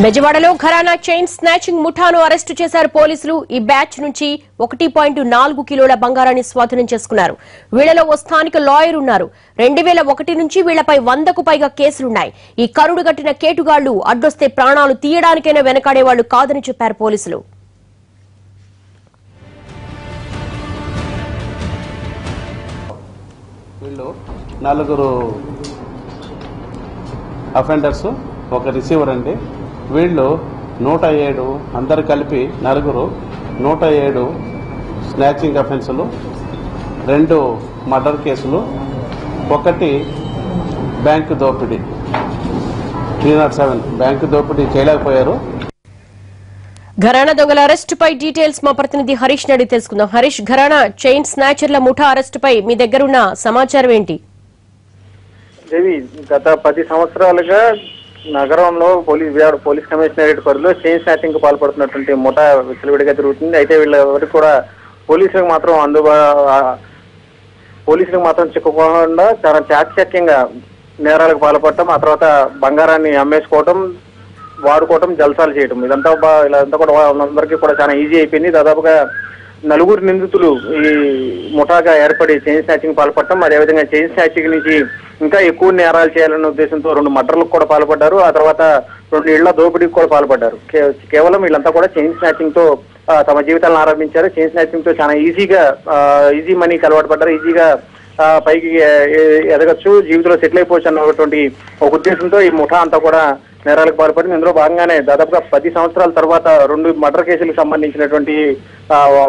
బెజవాడలో ఘరానా chain snatching ముఠాను arrest చేశారు పోలీసులు. ఈ బ్యాచ్ నుంచి 1.4 కిలోల బంగారాన్ని స్వాధీనం చేసుకున్నారు. వీళ్లలో ఓ స్థానిక లాయర్ ఉన్నారు. 2001 నుంచి వీళ్లపై 100కు పైగా కేసులున్నాయి. ఈ కరుడు గట్టిన కేటుగాళ్లు అడ్డొస్తే ప్రాణాలు తీయడానికైనా వెనకాడేవాళ్లు కాదని చెప్పారు పోలీసులు. నలుగురు అఫెండర్స్, ఒక రిసీవర్ అండి. వీళ్ళు 107 అందరు కలిపి నలుగురు 107 స్నాచింగ్ అఫెన్సులు, 2 మర్డర్ కేసులు, 1 బ్యాంకు దోపిడీ 307 బ్యాంకు దోపిడీ చేయలేకపోయారు. ఘరానా దొంగల అరెస్టుపై డీటెయిల్స్ మా ప్రతినిధి హరీష్ నడి తెలుసుకుందాం. హరీష్, ఘరానా చైన్ స్నాచర్ల ముఠా అరెస్టుపై మీ దగ్గరున్న సమాచారం ఏంటి? దేవి, గత 10 సంవత్సరాలుగా నగరంలో పోలీస్ కమిషనరేట్ పరిధిలో చైన్ స్నాచింగ్ కు పాల్పడుతున్నటువంటి ముఠా విచ్చలవిడిగా తిరుగుతుంది. అయితే వీళ్ళెవరికి కూడా పోలీసులకు మాత్రం చిక్కుకోకుండా చాలా చాకచక్యంగా నేరాలకు పాల్పడటం, ఆ తర్వాత బంగారాన్ని అమ్మేసుకోవటం, వాడుకోవటం, జల్సాలు చేయటం, ఇదంతా కూడా అందరికీ కూడా చాలా ఈజీ అయిపోయింది. దాదాపుగా 4 నిందితులు ఈ ముఠాగా ఏర్పడి చైన్ స్నాచింగ్ పాల్పడటం, అదేవిధంగా చైన్ స్నాచింగ్ నుంచి ఇంకా ఎక్కువ నేరాలు చేయాలనే ఉద్దేశంతో 2 మర్డర్లకు కూడా పాల్పడ్డారు. ఆ తర్వాత 2 ఇళ్ల దోపిడీకి కూడా పాల్పడ్డారు. కేవలం వీళ్ళంతా కూడా చైన్ స్నాచింగ్ తో తమ జీవితాలను ఆరంభించారు. చైన్ స్నాచింగ్ తో చాలా ఈజీ మనీకి అలవాటు పడ్డారు. ఈజీగా పైకి ఎదగచ్చు, జీవితంలో సెటిల్ అయిపోవచ్చు అన్నటువంటి ఒక ఉద్దేశంతో ఈ ముఠా అంతా కూడా నేరాలకు పాల్పడింది. ఇందులో భాగంగానే దాదాపుగా 10 సంవత్సరాల తర్వాత 2 మర్డర్ కేసులకు సంబంధించినటువంటి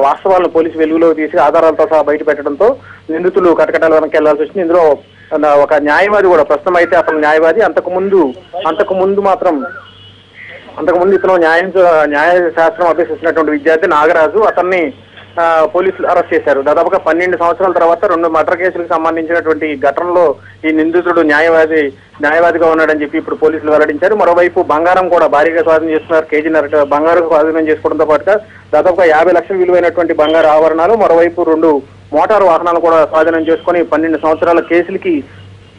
వాస్తవాలను పోలీసు వెలుగులో తీసి ఆధారాలతో సహా బయట పెట్టడంతో నిందితులు కటకటాల వెనక్కి వెళ్లాల్సి వచ్చింది. ఇందులో ఒక న్యాయవాది కూడా, ప్రస్తుతం అయితే అతను న్యాయవాది, అంతకుముందు ఇతను న్యాయ శాస్త్రం అభ్యసిస్తున్నటువంటి విద్యార్థి నాగరాజు, అతన్ని పోలీసులు అరెస్ట్ చేశారు. దాదాపుగా 12 సంవత్సరాల తర్వాత 2 మర్డర్ కేసులకు సంబంధించినటువంటి ఘటనలో ఈ నిందితుడు న్యాయవాదిగా ఉన్నాడని చెప్పి ఇప్పుడు పోలీసులు వెల్లడించారు. మరోవైపు బంగారం కూడా భారీగా స్వాధీనం చేస్తున్నారు. కేజీన్నర బంగారం స్వాధీనం చేసుకోవడంతో పాటుగా దాదాపుగా 50 లక్షలు విలువైనటువంటి బంగారు ఆభరణాలు, మరోవైపు 2 మోటారు వాహనాలు కూడా స్వాధీనం చేసుకుని 12 సంవత్సరాల కేసులకి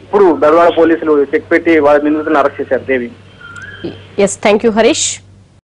ఇప్పుడు బెజవాడ పోలీసులు చెక్ పెట్టి నిందితులను అరెస్ట్ చేశారు. దేవి, థ్యాంక్ యూ హరీష్.